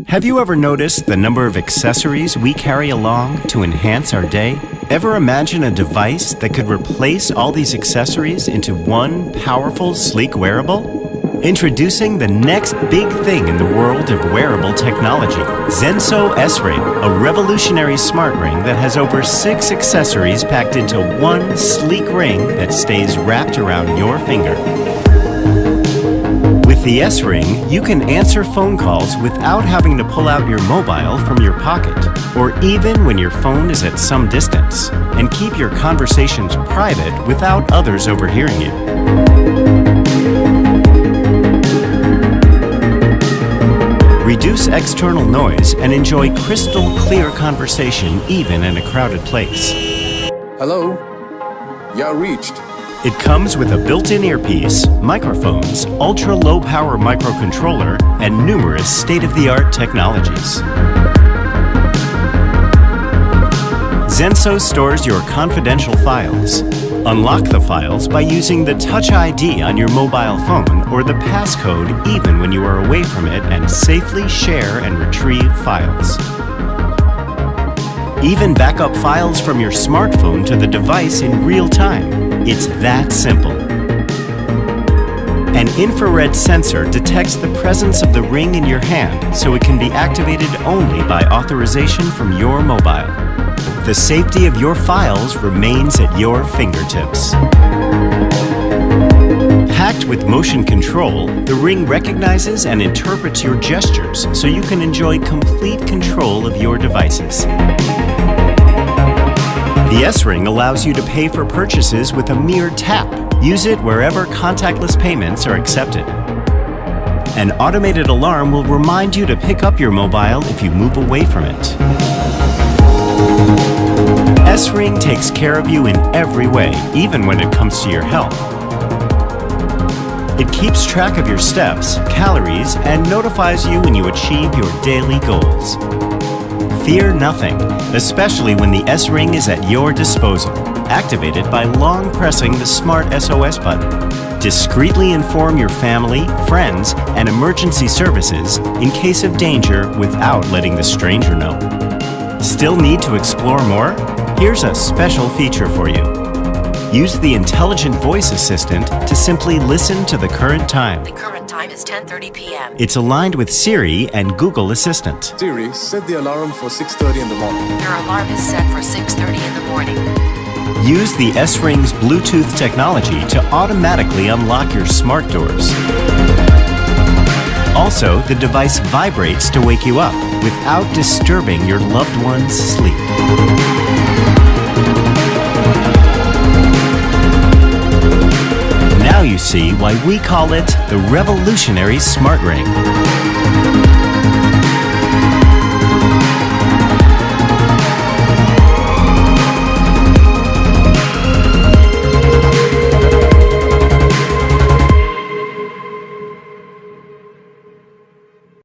Have you ever noticed the number of accessories we carry along to enhance our day? Ever imagine a device that could replace all these accessories into one powerful, sleek wearable? Introducing the next big thing in the world of wearable technology, Zenso S-Ring, a revolutionary smart ring that has over 6 accessories packed into one sleek ring that stays wrapped around your finger. With the S-Ring, you can answer phone calls without having to pull out your mobile from your pocket, or even when your phone is at some distance, and keep your conversations private without others overhearing you. Reduce external noise and enjoy crystal clear conversation even in a crowded place. Hello? You're reached. It comes with a built-in earpiece, microphones, ultra-low power microcontroller, and numerous state-of-the-art technologies. Zenso stores your confidential files. Unlock the files by using the Touch ID on your mobile phone or the passcode even when you are away from it, and safely share and retrieve files. Even back up files from your smartphone to the device in real time. It's that simple. An infrared sensor detects the presence of the ring in your hand, so it can be activated only by authorization from your mobile. The safety of your files remains at your fingertips. Packed with motion control, the ring recognizes and interprets your gestures so you can enjoy complete control of your devices. The S-Ring allows you to pay for purchases with a mere tap. Use it wherever contactless payments are accepted. An automated alarm will remind you to pick up your mobile if you move away from it. S-Ring takes care of you in every way, even when it comes to your health. It keeps track of your steps, calories, and notifies you when you achieve your daily goals. Fear nothing, especially when the S-Ring is at your disposal. Activate it by long pressing the Smart SOS button. Discreetly inform your family, friends, and emergency services in case of danger without letting the stranger know. Still need to explore more? Here's a special feature for you. Use the intelligent voice assistant to simply listen to the current time. The current time is 10:30 p.m. It's aligned with Siri and Google Assistant. Siri, set the alarm for 6:30 in the morning. Your alarm is set for 6:30 in the morning. Use the S-Ring's Bluetooth technology to automatically unlock your smart doors. Also, the device vibrates to wake you up without disturbing your loved one's sleep. Now you see why we call it the revolutionary smart ring.